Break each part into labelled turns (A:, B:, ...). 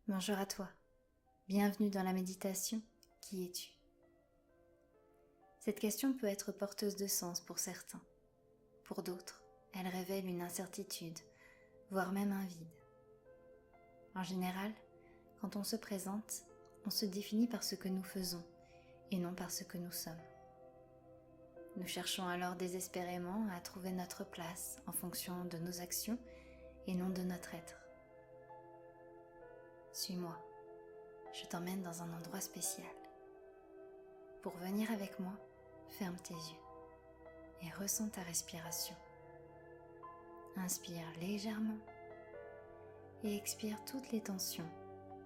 A: Bonjour à toi, bienvenue dans la méditation. Qui es-tu? Cette question peut être porteuse de sens pour certains. Pour d'autres, elle révèle une incertitude, voire même un vide. En général, quand on se présente, on se définit par ce que nous faisons et non par ce que nous sommes. Nous cherchons alors désespérément à trouver notre place en fonction de nos actions et non de notre être. Suis-moi. Je t'emmène dans un endroit spécial. Pour venir avec moi, ferme tes yeux et ressens ta respiration. Inspire légèrement et expire toutes les tensions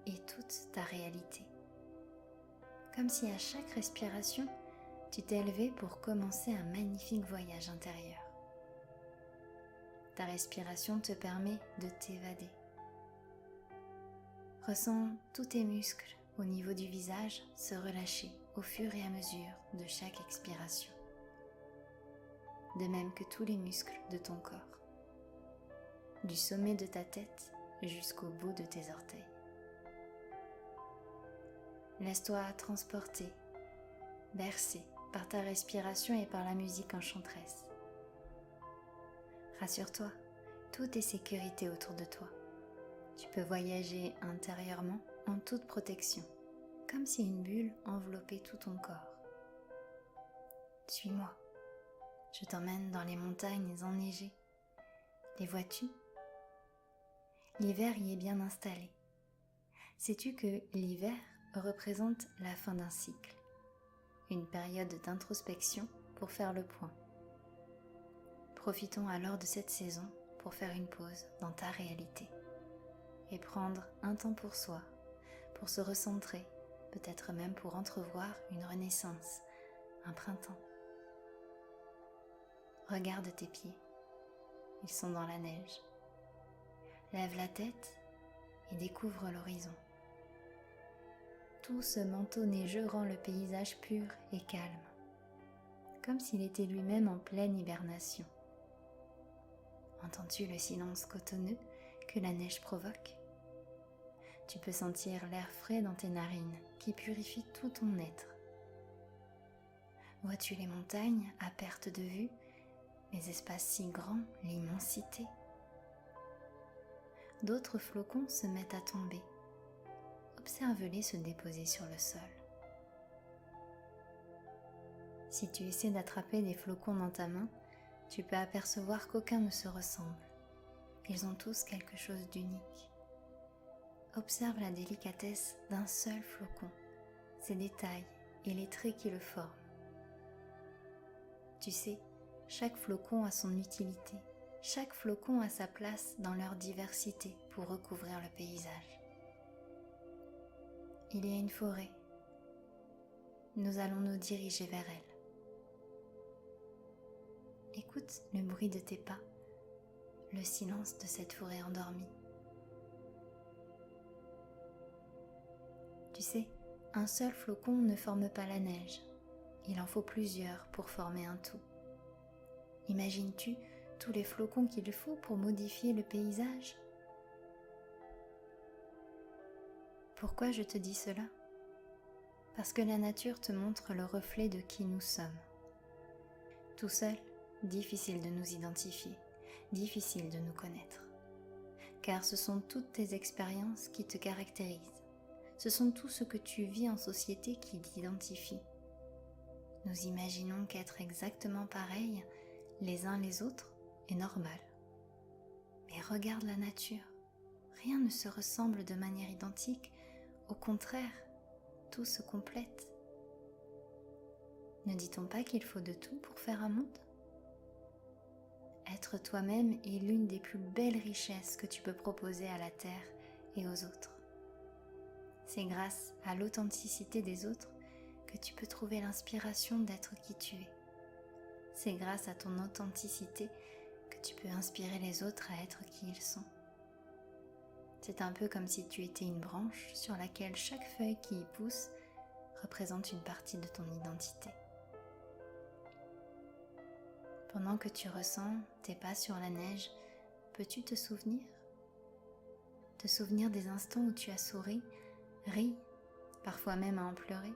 A: et toute ta réalité. Comme si à chaque respiration, tu t'es élevé pour commencer un magnifique voyage intérieur. Ta respiration te permet de t'évader. Ressens tous tes muscles au niveau du visage se relâcher au fur et à mesure de chaque expiration. De même que tous les muscles de ton corps, du sommet de ta tête jusqu'au bout de tes orteils. Laisse-toi transporter, bercer par ta respiration et par la musique enchanteresse. Rassure-toi, tout est sécurité autour de toi. Tu peux voyager intérieurement en toute protection, comme si une bulle enveloppait tout ton corps. Suis-moi, je t'emmène dans les montagnes enneigées. Les vois-tu? L'hiver y est bien installé. Sais-tu que l'hiver représente la fin d'un cycle, une période d'introspection pour faire le point. Profitons alors de cette saison pour faire une pause dans ta réalité et prendre un temps pour soi, pour se recentrer, peut-être même pour entrevoir une renaissance, un printemps. Regarde tes pieds, ils sont dans la neige. Lève la tête et découvre l'horizon. Tout ce manteau neigeux rend le paysage pur et calme, comme s'il était lui-même en pleine hibernation. Entends-tu le silence cotonneux que la neige provoque? Tu peux sentir l'air frais dans tes narines qui purifie tout ton être. Vois-tu les montagnes à perte de vue, les espaces si grands, l'immensité? D'autres flocons se mettent à tomber. Observe-les se déposer sur le sol. Si tu essaies d'attraper des flocons dans ta main, tu peux apercevoir qu'aucun ne se ressemble. Ils ont tous quelque chose d'unique. Observe la délicatesse d'un seul flocon, ses détails et les traits qui le forment. Tu sais, chaque flocon a son utilité, chaque flocon a sa place dans leur diversité pour recouvrir le paysage. Il y a une forêt. Nous allons nous diriger vers elle. Écoute le bruit de tes pas, le silence de cette forêt endormie. Tu sais, un seul flocon ne forme pas la neige. Il en faut plusieurs pour former un tout. Imagines-tu tous les flocons qu'il faut pour modifier le paysage? Pourquoi je te dis cela? Parce que la nature te montre le reflet de qui nous sommes. Tout seul, difficile de nous identifier, difficile de nous connaître. Car ce sont toutes tes expériences qui te caractérisent. Ce sont tout ce que tu vis en société qui t'identifie. Nous imaginons qu'être exactement pareils les uns les autres est normal. Mais regarde la nature. Rien ne se ressemble de manière identique. Au contraire, tout se complète. Ne dit-on pas qu'il faut de tout pour faire un monde? Être toi-même est l'une des plus belles richesses que tu peux proposer à la terre et aux autres. C'est grâce à l'authenticité des autres que tu peux trouver l'inspiration d'être qui tu es. C'est grâce à ton authenticité que tu peux inspirer les autres à être qui ils sont. C'est un peu comme si tu étais une branche sur laquelle chaque feuille qui y pousse représente une partie de ton identité. Pendant que tu ressens tes pas sur la neige, peux-tu te souvenir te souvenir des instants où tu as souri, ri, parfois même à en pleurer,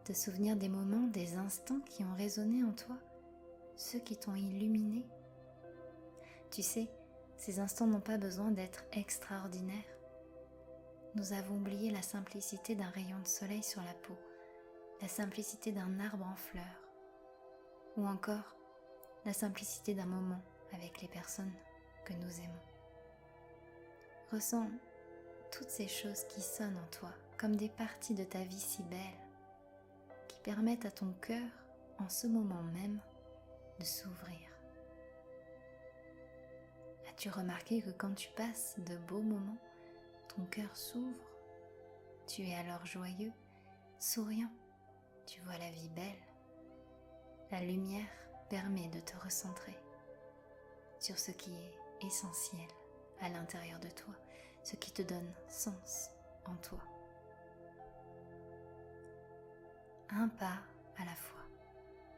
A: te souvenir des moments, des instants qui ont résonné en toi, ceux qui t'ont illuminé. Tu sais, ces instants n'ont pas besoin d'être extraordinaires. Nous avons oublié la simplicité d'un rayon de soleil sur la peau, la simplicité d'un arbre en fleurs, ou encore la simplicité d'un moment avec les personnes que nous aimons. Ressens toutes ces choses qui sonnent en toi comme des parties de ta vie si belles, qui permettent à ton cœur, en ce moment même, de s'ouvrir. As-tu remarqué que quand tu passes de beaux moments, ton cœur s'ouvre, tu es alors joyeux, souriant, tu vois la vie belle. La lumière permet de te recentrer sur ce qui est essentiel à l'intérieur de toi, ce qui te donne sens en toi. Un pas à la fois,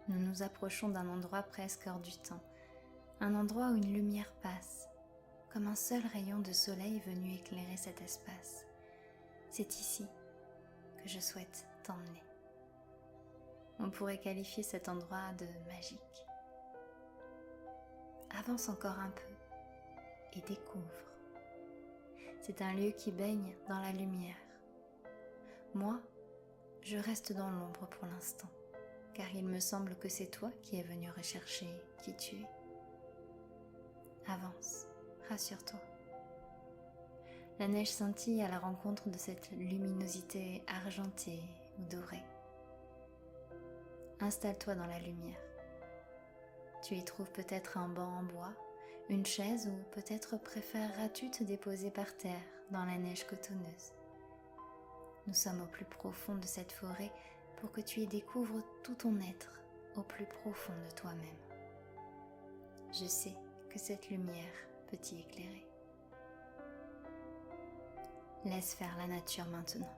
A: nous nous approchons d'un endroit presque hors du temps, un endroit où une lumière passe, comme un seul rayon de soleil venu éclairer cet espace. C'est ici que je souhaite t'emmener. On pourrait qualifier cet endroit de magique. Avance encore un peu et découvre. C'est un lieu qui baigne dans la lumière. Moi, je reste dans l'ombre pour l'instant, car il me semble que c'est toi qui es venu rechercher qui tu es. Avance, rassure-toi. La neige scintille à la rencontre de cette luminosité argentée ou dorée. Installe-toi dans la lumière. Tu y trouves peut-être un banc en bois, une chaise ou peut-être préféreras-tu te déposer par terre dans la neige cotonneuse. Nous sommes au plus profond de cette forêt pour que tu y découvres tout ton être au plus profond de toi-même. Je sais que cette lumière peut t'y éclairer. Laisse faire la nature maintenant.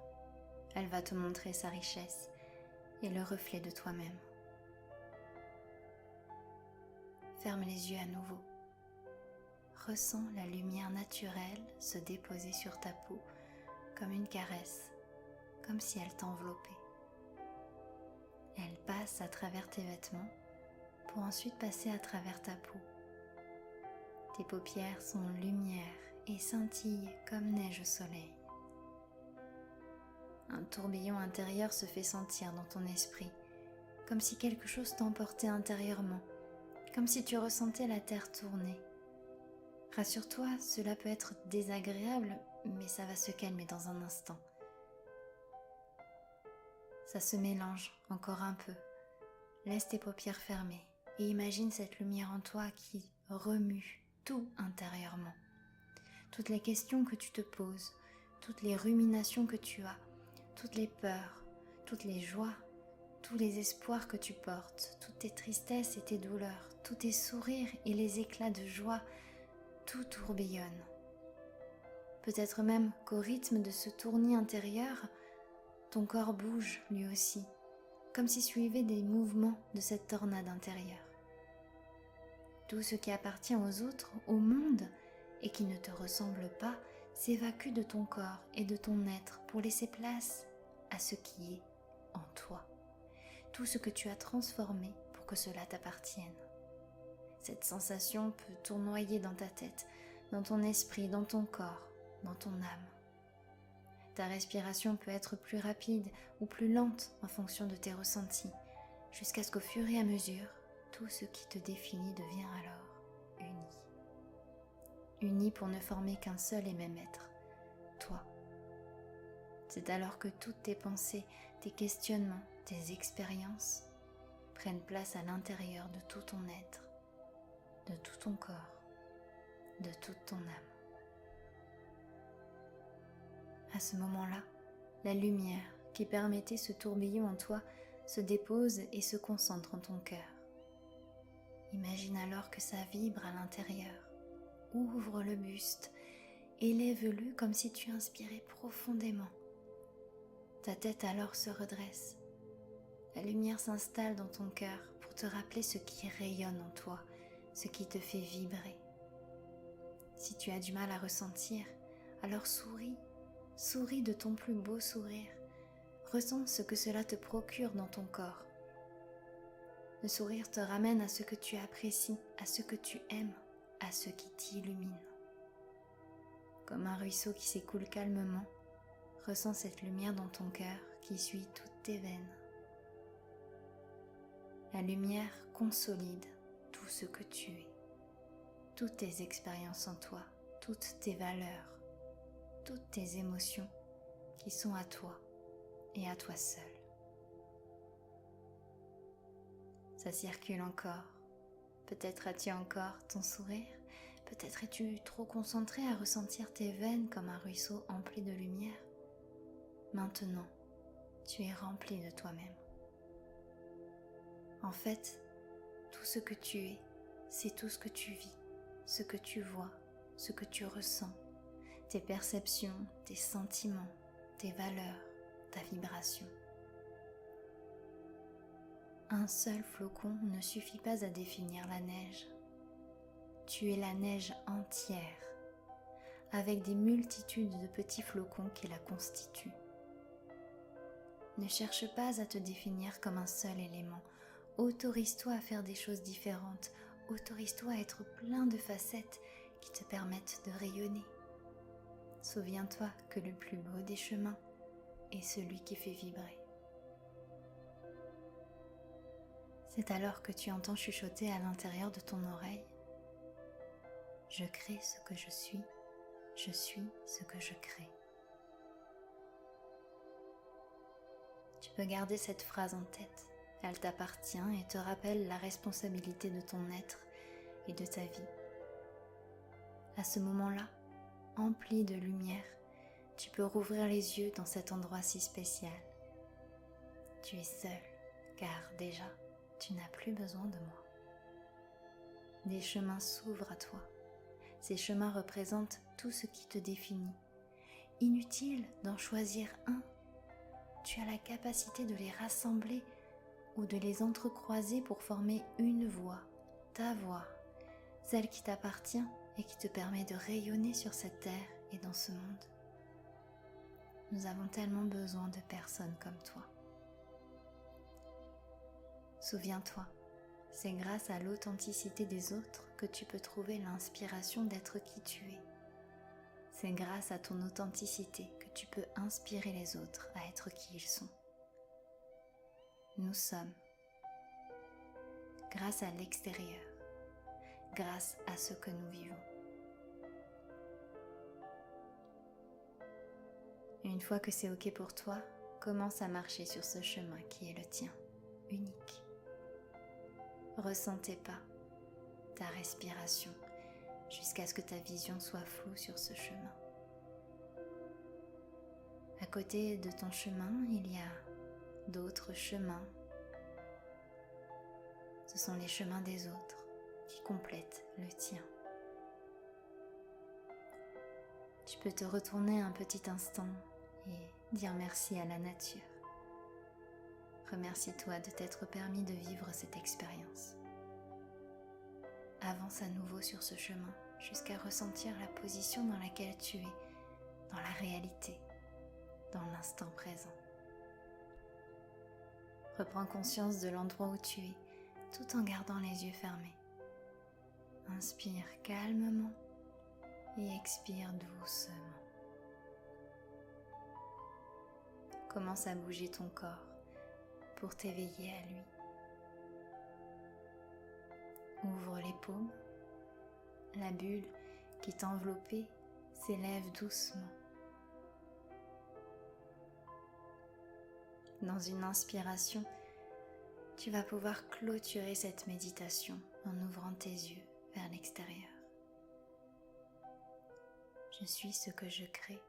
A: Elle va te montrer sa richesse et le reflet de toi-même. Ferme les yeux à nouveau. Ressens la lumière naturelle se déposer sur ta peau comme une caresse, comme si elle t'enveloppait. Elle passe à travers tes vêtements pour ensuite passer à travers ta peau. Tes paupières sont lumière et scintillent comme neige au soleil. Un tourbillon intérieur se fait sentir dans ton esprit, comme si quelque chose t'emportait intérieurement, comme si tu ressentais la terre tourner. Rassure-toi, cela peut être désagréable, mais ça va se calmer dans un instant. Ça se mélange encore un peu. Laisse tes paupières fermées et imagine cette lumière en toi qui remue tout intérieurement. Toutes les questions que tu te poses, toutes les ruminations que tu as, toutes les peurs, toutes les joies, tous les espoirs que tu portes, toutes tes tristesses et tes douleurs, tous tes sourires et les éclats de joie, tout tourbillonne. Peut-être même qu'au rythme de ce tournis intérieur, ton corps bouge lui aussi, comme s'il suivait des mouvements de cette tornade intérieure. Tout ce qui appartient aux autres, au monde, et qui ne te ressemble pas, s'évacue de ton corps et de ton être pour laisser place à ce qui est en toi. Tout ce que tu as transformé pour que cela t'appartienne. Cette sensation peut tournoyer dans ta tête, dans ton esprit, dans ton corps, dans ton âme. Ta respiration peut être plus rapide ou plus lente en fonction de tes ressentis, jusqu'à ce qu'au fur et à mesure, tout ce qui te définit devient alors uni. Uni pour ne former qu'un seul et même être, toi. C'est alors que toutes tes pensées, tes questionnements, tes expériences prennent place à l'intérieur de tout ton être, de tout ton corps, de toute ton âme. À ce moment-là, la lumière qui permettait ce tourbillon en toi se dépose et se concentre en ton cœur. Imagine alors que ça vibre à l'intérieur. Ouvre le buste, élève-le comme si tu inspirais profondément. Ta tête alors se redresse. La lumière s'installe dans ton cœur pour te rappeler ce qui rayonne en toi, ce qui te fait vibrer. Si tu as du mal à ressentir, Alors souris, souris de ton plus beau sourire. Ressens ce que cela te procure dans ton corps. Le sourire te ramène à ce que tu apprécies, à ce que tu aimes, à ce qui t'illumine. Comme un ruisseau qui s'écoule calmement, ressens cette lumière dans ton cœur qui suit toutes tes veines. La lumière consolide tout ce que tu es, toutes tes expériences en toi, toutes tes valeurs, toutes tes émotions qui sont à toi et à toi seul. Ça circule encore. Peut-être as-tu encore ton sourire, peut-être es-tu trop concentré à ressentir tes veines comme un ruisseau empli de lumière. Maintenant, tu es rempli de toi-même. En fait, tout ce que tu es, c'est tout ce que tu vis, ce que tu vois, ce que tu ressens, tes perceptions, tes sentiments, tes valeurs, ta vibration. Un seul flocon ne suffit pas à définir la neige. Tu es la neige entière, avec des multitudes de petits flocons qui la constituent. Ne cherche pas à te définir comme un seul élément. Autorise-toi à faire des choses différentes. Autorise-toi à être plein de facettes qui te permettent de rayonner. Souviens-toi que le plus beau des chemins est celui qui fait vibrer. C'est alors que tu entends chuchoter à l'intérieur de ton oreille. Je crée ce que je suis ce que je crée. Tu peux garder cette phrase en tête. Elle t'appartient et te rappelle la responsabilité de ton être et de ta vie. À ce moment-là, empli de lumière, tu peux rouvrir les yeux dans cet endroit si spécial. Tu es seul, car déjà, tu n'as plus besoin de moi. Des chemins s'ouvrent à toi. Ces chemins représentent tout ce qui te définit. Inutile d'en choisir un. Tu as la capacité de les rassembler ou de les entrecroiser pour former une voix, ta voix, celle qui t'appartient et qui te permet de rayonner sur cette terre et dans ce monde. Nous avons tellement besoin de personnes comme toi. Souviens-toi, c'est grâce à l'authenticité des autres que tu peux trouver l'inspiration d'être qui tu es. C'est grâce à ton authenticité que tu peux inspirer les autres à être qui ils sont. Nous sommes, grâce à l'extérieur, grâce à ce que nous vivons. Une fois que c'est OK pour toi, commence à marcher sur ce chemin qui est le tien, unique. Ressens tes pas, ta respiration, jusqu'à ce que ta vision soit floue sur ce chemin. À côté de ton chemin, il y a d'autres chemins. Ce sont les chemins des autres qui complètent le tien. Tu peux te retourner un petit instant et dire merci à la nature. Remercie-toi de t'être permis de vivre cette expérience. Avance à nouveau sur ce chemin jusqu'à ressentir la position dans laquelle tu es, dans la réalité, dans l'instant présent. Reprends conscience de l'endroit où tu es, tout en gardant les yeux fermés. Inspire calmement et expire doucement. Commence à bouger ton corps pour t'éveiller à lui. Ouvre les paumes. La bulle qui t'enveloppait s'élève doucement. Dans une inspiration, tu vas pouvoir clôturer cette méditation en ouvrant tes yeux vers l'extérieur. Je suis ce que je crée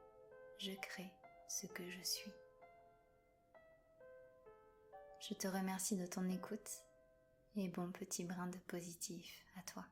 A: ce que je suis. Je te remercie de ton écoute et bon petit brin de positif à toi.